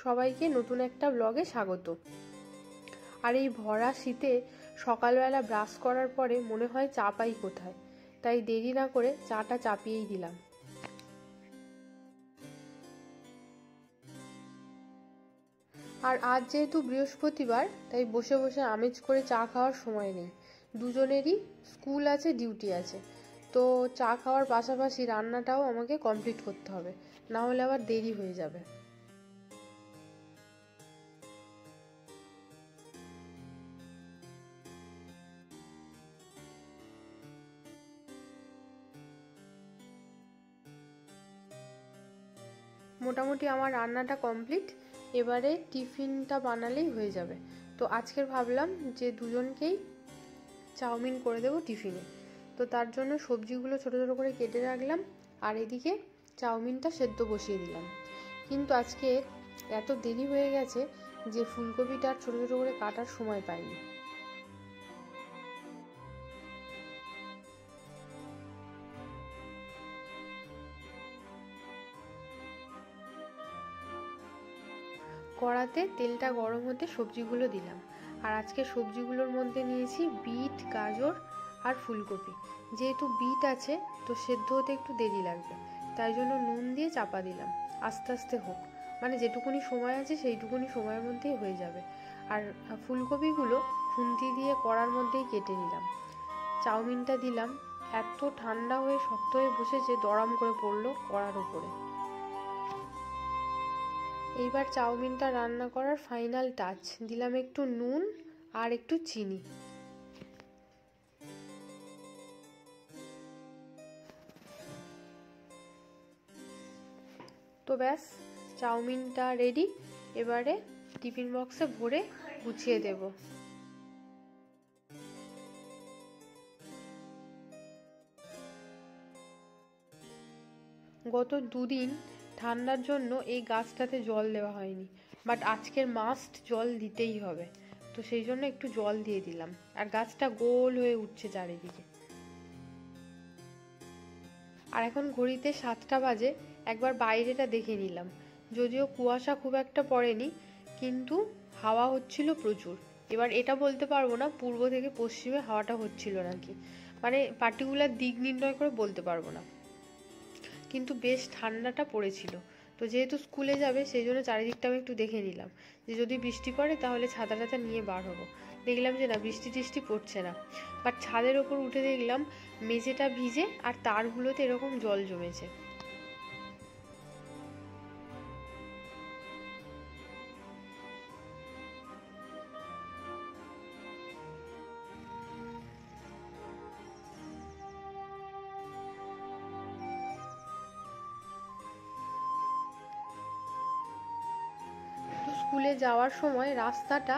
সবাইকে নতুন একটা ব্লগে স্বাগত। আর এই ভরা শীতে সকালবেলা ব্রাশ করার পরে মনে হয় চা পাই কোথায়, তাই দেরি না করে চাটা চাপিয়েই দিলাম। আর আজ যেহেতু বৃহস্পতিবার, তাই বসে বসে আমেজ করে চা খাওয়ার সময় নেই। দুজনেরই স্কুল আছে, ডিউটি আছে, তো চা খাওয়ার পাশাপাশি রান্নাটাও আমাকে কমপ্লিট করতে হবে, না হলে আবার দেরি হয়ে যাবে। মোটামুটি আমার রান্নাটা কমপ্লিট, এবারে টিফিনটা বানালেই হয়ে যাবে। তো আজকের ভাবলাম যে দুজনকেই চাউমিন করে দেবো টিফিনে। তো তার জন্য সবজিগুলো ছোটো ছোটো করে কেটে রাখলাম, আর এদিকে চাউমিনটা সেদ্ধ বসিয়ে দিলাম। কিন্তু আজকে এত দেরি হয়ে গেছে যে ফুলকপিটা ছোটো ছোটো করে কাটার সময় পাইনি। কড়াতে তেলটা গরম হতে সবজিগুলো দিলাম। আর আজকে সবজিগুলোর মধ্যে নিয়েছি বিট, গাজর আর ফুলকপি। যেহেতু বিট আছে তো সেদ্ধ হতে একটু দেরি লাগবে, তাই জন্য নুন দিয়ে চাপা দিলাম, আস্তে আস্তে হোক, মানে যেটুকুনি সময় আছে সেইটুকুনি সময়ের মধ্যেই হয়ে যাবে। আর ফুলকপিগুলো খুন্তি দিয়ে কড়ার মধ্যেই কেটে নিলাম। চাউমিনটা দিলাম, এত ঠান্ডা হয়ে শক্ত হয়ে বসেছে, দড়াম করে পড়লো কড়ার ওপরে। এইবার চাউমিনটা রান্না করার ফাইনাল টাচ দিলাম একটু নুন আর একটু চিনি। তো ব্যাস, চাউমিনটা রেডি। এবারে টিফিন বক্সে ভরে গুছিয়ে দেব। গত দুদিন ঠান্ডার জন্য এই গাছটাতে জল দেওয়া হয়নি, বাট আজকের মাস্ট জল দিতেই হবে, তো সেই জন্য একটু জল দিয়ে দিলাম। আর গাছটা গোল হয়ে উঠছে চারিদিকে। আর এখন ঘড়িতে 7টা বাজে, একবার বাইরেটা দেখে নিলাম। যদিও কুয়াশা খুব একটা পড়েনি, কিন্তু হাওয়া হচ্ছিল প্রচুর। এবার এটা বলতে পারবো না পূর্ব থেকে পশ্চিমে হাওয়াটা হচ্ছিল নাকি, মানে পার্টিকুলার দিক নির্ণয় করে বলতে পারবো না, কিন্তু বেশ ঠান্ডাটা পড়েছিল। তো যেহেতু স্কুলে যাবে সেই জন্য চারিদিকটা আমি একটু দেখে নিলাম যে যদি বৃষ্টি পড়ে তাহলে ছাতা টাতা নিয়ে বার হবো। দেখলাম যে না, বৃষ্টি টিষ্টি পড়ছে না, বাট ছাদের ওপর উঠে দেখলাম মেঝেটা ভিজে আর তারগুলোতে এরকম জল জমেছে। স্কুলে যাওয়ার সময় রাস্তাটা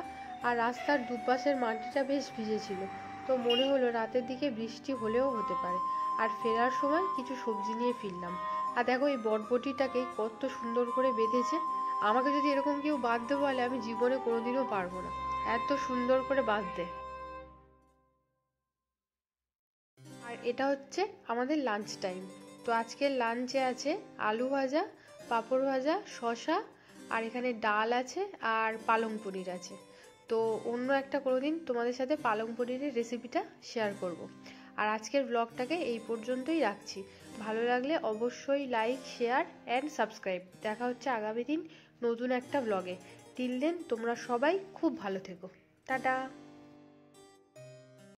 আর রাস্তার দুপাশের মাটিটা বেশ ভিজেছিল, তো মনে হলো রাতের দিকে বৃষ্টি হলেও হতে পারে। আর ফেরার সময় কিছু সবজি নিয়ে ফিরলাম। আর দেখো এই বটবটিটাকে কত সুন্দর করে বেঁধেছে। আমাকে যদি এরকম কেউ বাঁধতে বলে আমি জীবনে কোনোদিনও পারবো না, এত সুন্দর করে বাঁধতে। আর এটা হচ্ছে আমাদের লাঞ্চ টাইম। তো আজকের লাঞ্চে আছে আলু ভাজা, পাঁপড় ভাজা, শসা, আর এখানে ডাল আছে আর পালং পনির আছে। তো অন্য একটা কোনোদিন তোমাদের সাথে পালং পনিরের রেসিপিটা শেয়ার করব। আর আজকের ব্লগটাকে এই পর্যন্তই রাখছি। ভালো লাগলে অবশ্যই লাইক, শেয়ার অ্যান্ড সাবস্ক্রাইব। দেখা হচ্ছে আগামী দিন নতুন একটা ব্লগে। টিল দেন তোমরা সবাই খুব ভালো থেকো। টাটা।